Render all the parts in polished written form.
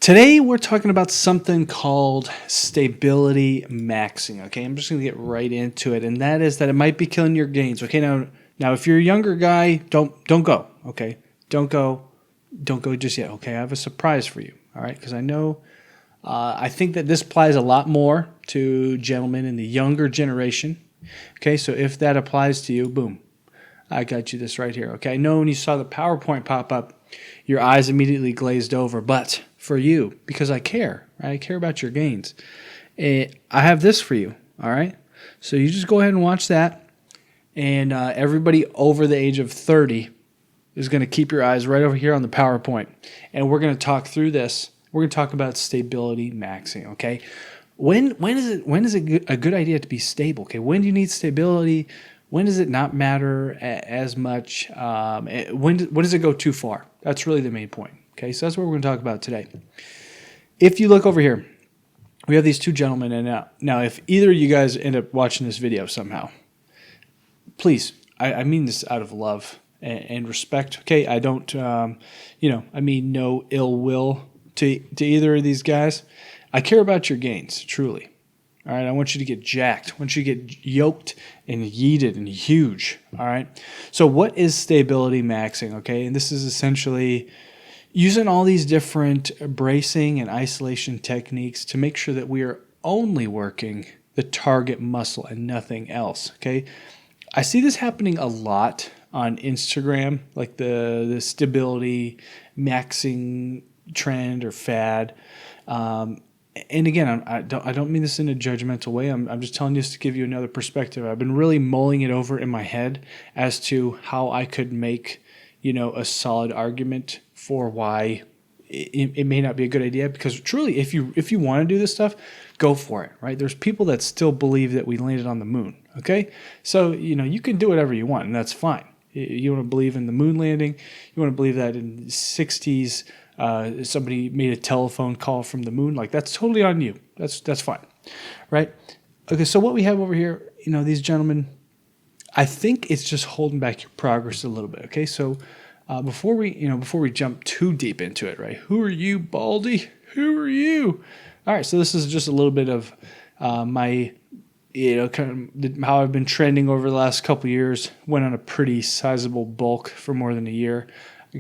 Today we're talking about something called stability maxing. Okay, I'm just going to get right into it, and that is that it might be killing your gains. Okay, now if you're a younger guy, don't go. Okay, don't go just yet. Okay, I have a surprise for you. All right, because I know I think that this applies a lot more to gentlemen in the younger generation. Okay, so if that applies to you, boom, I got you this right here. Okay, I know when you saw the PowerPoint pop up, your eyes immediately glazed over, but for you, because I care, right? I care about your gains. I have this for you, all right? So you just go ahead and watch that, and everybody over the age of 30 is going to keep your eyes right over here on the PowerPoint, and we're going to talk through this. We're going to talk about stability maxing, okay? When is it a good idea to be stable? Okay, when do you need stability? When does it not matter as much? When does it go too far? That's really the main point. Okay, so that's what we're going to talk about today. If you look over here, we have these two gentlemen, and now if either of you guys end up watching this video somehow, please, I mean this out of love and respect. Okay, I don't, I mean no ill will to either of these guys. I care about your gains, truly. All right, I want you to get jacked. I want you to get yoked and yeeted and huge. All right. So what is stability maxing? Okay, and this is essentially using all these different bracing and isolation techniques to make sure that we are only working the target muscle and nothing else. Okay, I see this happening a lot on Instagram, like the stability maxing trend or fad. And again, I don't mean this in a judgmental way. I'm just telling you this to give you another perspective. I've been really mulling it over in my head as to how I could make, a solid argument for why it may not be a good idea. Because truly, if you want to do this stuff, go for it. Right? There's people that still believe that we landed on the moon. Okay, so you can do whatever you want, and that's fine. You want to believe in the moon landing. You want to believe that in the 60s. Somebody made a telephone call from the moon. Like, that's totally on you. That's fine, right? Okay, so what we have over here, these gentlemen, I think it's just holding back your progress a little bit. Okay, so before we jump too deep into it, right? Who are you, Baldy? Who are you? All right, so this is just a little bit of my, kind of how I've been trending over the last couple of years. Went on a pretty sizable bulk for more than a year.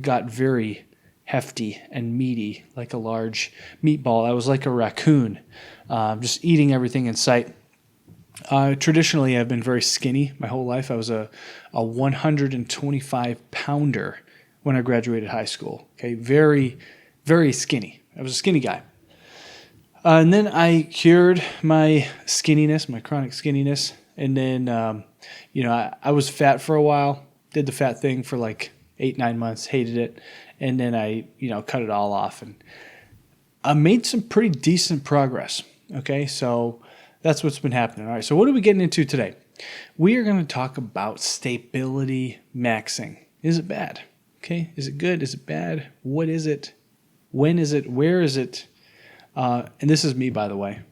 Got very hefty and meaty, like a large meatball. I was like a raccoon, just eating everything in sight. Traditionally, I've been very skinny my whole life. I was a 125 pounder when I graduated high school. Okay, very, very skinny. I was a skinny guy. And then I cured my skinniness, my chronic skinniness. And then, I was fat for a while, did the fat thing for like 8-9 months, hated it. And then I, cut it all off, and I made some pretty decent progress. Okay, so that's what's been happening. All right, so what are we getting into today? We are going to talk about stability maxing. Is it bad? Okay, is it good? Is it bad? What is it? When is it? Where is it? And this is me, by the way.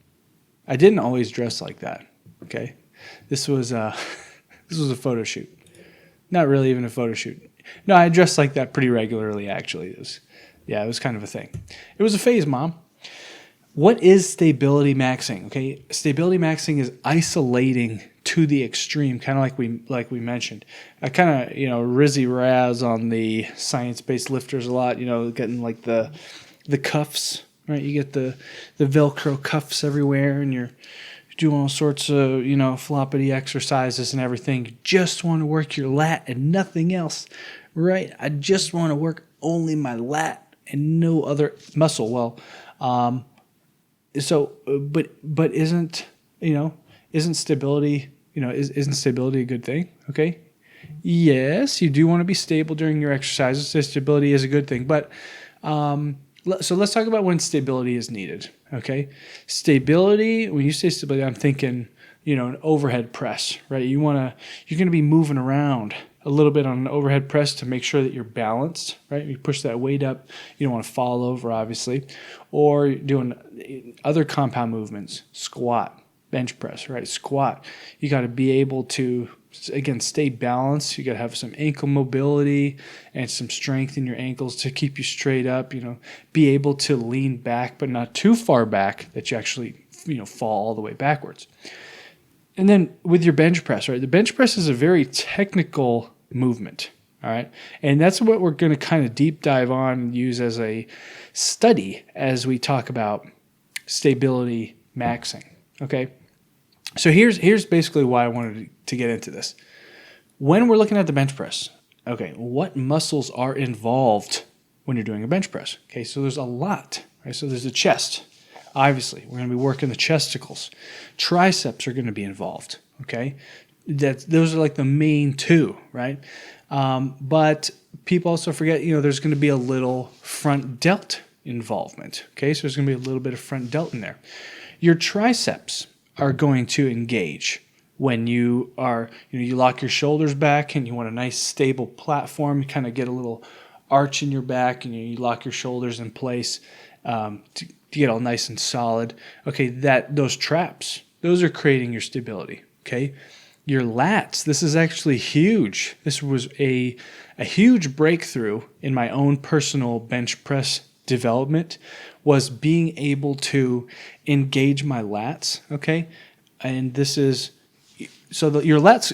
I didn't always dress like that. Okay, this was a photo shoot. Not really even a photo shoot. No, I dressed like that pretty regularly, actually. It was kind of a thing. It was a phase, Mom. What is stability maxing? Okay, stability maxing is isolating to the extreme, kind of like we mentioned. I kind of, rizzy raz on the science-based lifters a lot, getting like the cuffs, right? You get the Velcro cuffs everywhere, and you're doing all sorts of, floppity exercises and everything. You just want to work your lat and nothing else, right? I just want to work only my lat and no other muscle. Well, but isn't stability, isn't stability a good thing? Okay. Yes, you do want to be stable during your exercises. So stability is a good thing, but, so let's talk about when stability is needed, okay? Stability, when you say stability, I'm thinking, an overhead press, right? You're going to be moving around a little bit on an overhead press to make sure that you're balanced, right? You push that weight up. You don't want to fall over, obviously. Or doing other compound movements, squat, bench press, right? Squat. You got to be able to, again, stay balanced. You got to have some ankle mobility and some strength in your ankles to keep you straight up, be able to lean back, but not too far back that you actually, fall all the way backwards. And then with your bench press, right? The bench press is a very technical movement, all right? And that's what we're going to kind of deep dive on and use as a study as we talk about stability maxing, okay? So here's basically why I wanted to get into this. When we're looking at the bench press, okay, what muscles are involved when you're doing a bench press? Okay, so there's a lot, right? So there's the chest. Obviously, we're going to be working the chesticles. Triceps are going to be involved, okay? Those are like the main two, right? But people also forget, there's going to be a little front delt involvement, okay? So there's going to be a little bit of front delt in there. Your triceps are going to engage when you are, you lock your shoulders back and you want a nice stable platform. You kind of get a little arch in your back and you lock your shoulders in place to get all nice and solid. Okay, those traps, those are creating your stability, okay? Your lats, this is actually huge. This was a huge breakthrough in my own personal bench press development, was being able to engage my lats, okay? And this is, so your lats,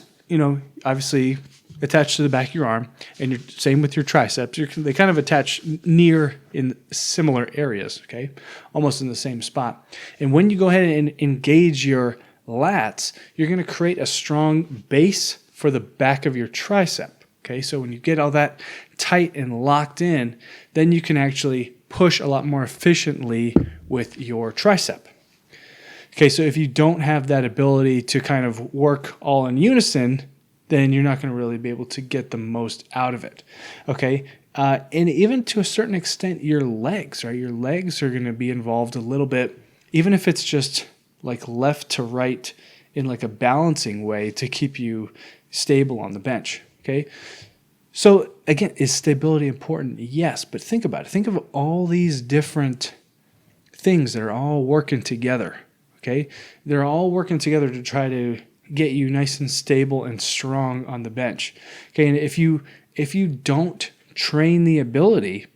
obviously attached to the back of your arm, and you're same with your triceps. They kind of attach near in similar areas, okay? Almost in the same spot. And when you go ahead and engage your lats, you're going to create a strong base for the back of your tricep, okay? So when you get all that tight and locked in, then you can actually push a lot more efficiently with your tricep. Okay, so if you don't have that ability to kind of work all in unison, then you're not going to really be able to get the most out of it, okay? And even to a certain extent, your legs, right? Your legs are going to be involved a little bit, even if it's just like left to right in like a balancing way to keep you stable on the bench, okay? So again, is stability important? Yes, but think about it. Think of all these different things that are all working together, okay? They're all working together to try to get you nice and stable and strong on the bench. Okay, and if you don't train the ability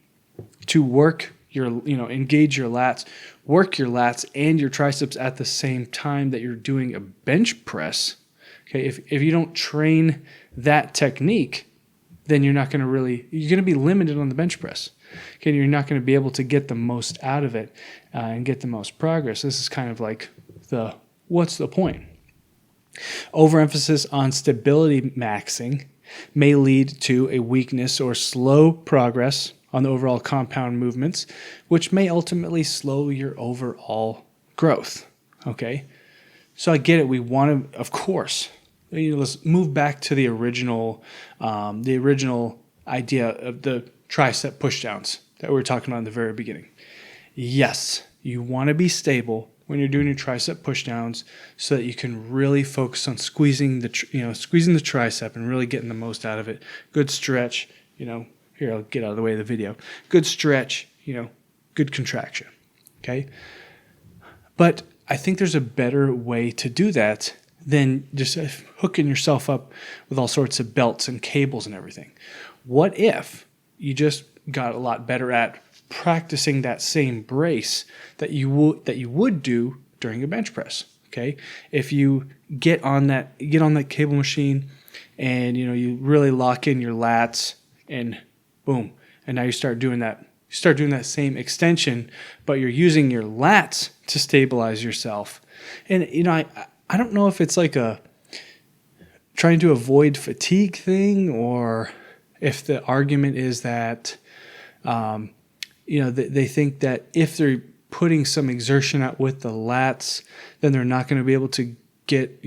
to work your, engage your lats, work your lats and your triceps at the same time that you're doing a bench press, okay, if you don't train that technique, then you're going to be limited on the bench press. Okay, you're not going to be able to get the most out of it and get the most progress. This is kind of like what's the point? Overemphasis on stability maxing may lead to a weakness or slow progress on the overall compound movements, which may ultimately slow your overall growth. Okay, so I get it. We want to, of course, let's move back to the original idea of the tricep pushdowns that we were talking about in the very beginning. Yes, you want to be stable when you're doing your tricep pushdowns, so that you can really focus on squeezing the tricep and really getting the most out of it. Good stretch, here I'll get out of the way of the video. Good stretch, good contraction, okay? But I think there's a better way to do that than just hooking yourself up with all sorts of belts and cables and everything. What if you just got a lot better at practicing that same brace that you would do during a bench press? Okay, if you get on that cable machine, and you really lock in your lats, and boom, and now you start doing that same extension, but you're using your lats to stabilize yourself. And I don't know if it's like a trying to avoid fatigue thing, or if the argument is that they think that if they're putting some exertion out with the lats, then they're not going to be able to get,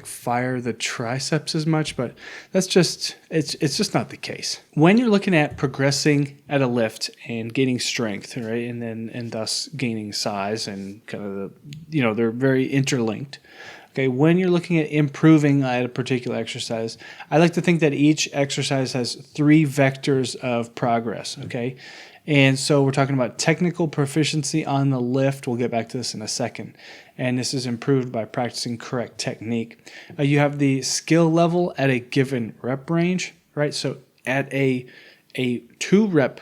fire the triceps as much. But that's just, it's just not the case. When you're looking at progressing at a lift and gaining strength, right, and thus gaining size, and kind of they're very interlinked. Okay, when you're looking at improving at a particular exercise, I like to think that each exercise has 3 vectors of progress, okay? And so we're talking about technical proficiency on the lift. We'll get back to this in a second. And this is improved by practicing correct technique. You have the skill level at a given rep range, right? So at a 2-rep,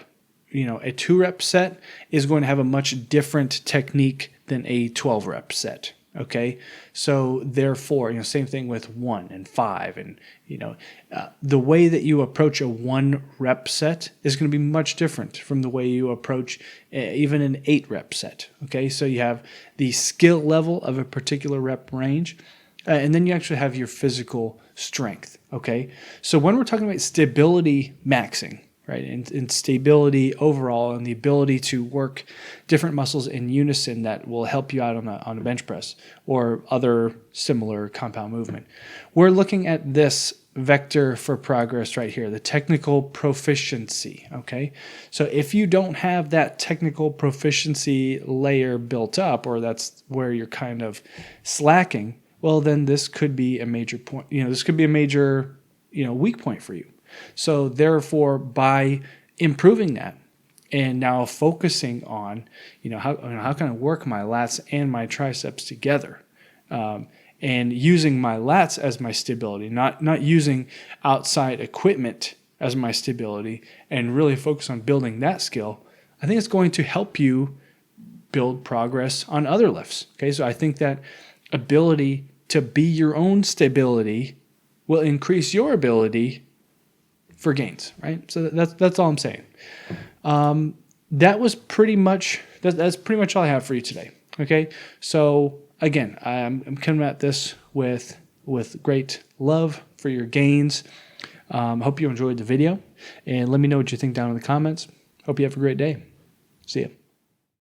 a 2-rep set is going to have a much different technique than a 12-rep set. Okay, so therefore, same thing with 1 and 5, and the way that you approach a 1-rep set is going to be much different from the way you approach even an 8-rep set. Okay, so you have the skill level of a particular rep range, and then you actually have your physical strength. Okay, so when we're talking about stability maxing, right, and stability overall, and the ability to work different muscles in unison that will help you out on a bench press or other similar compound movement. We're looking at this vector for progress right here, the technical proficiency, okay? So if you don't have that technical proficiency layer built up, or that's where you're kind of slacking, well, then this could be a major point, this could be a major, weak point for you. So therefore, by improving that and now focusing on, how can I work my lats and my triceps together, and using my lats as my stability, not using outside equipment as my stability, and really focus on building that skill, I think it's going to help you build progress on other lifts. Okay, so I think that ability to be your own stability will increase your ability for gains, right? So that's all I'm saying. That was pretty much that's pretty much all I have for you today. Okay, so again, I'm coming at this with great love for your gains. Hope you enjoyed the video, and let me know what you think down in the comments. Hope you have a great day. See ya.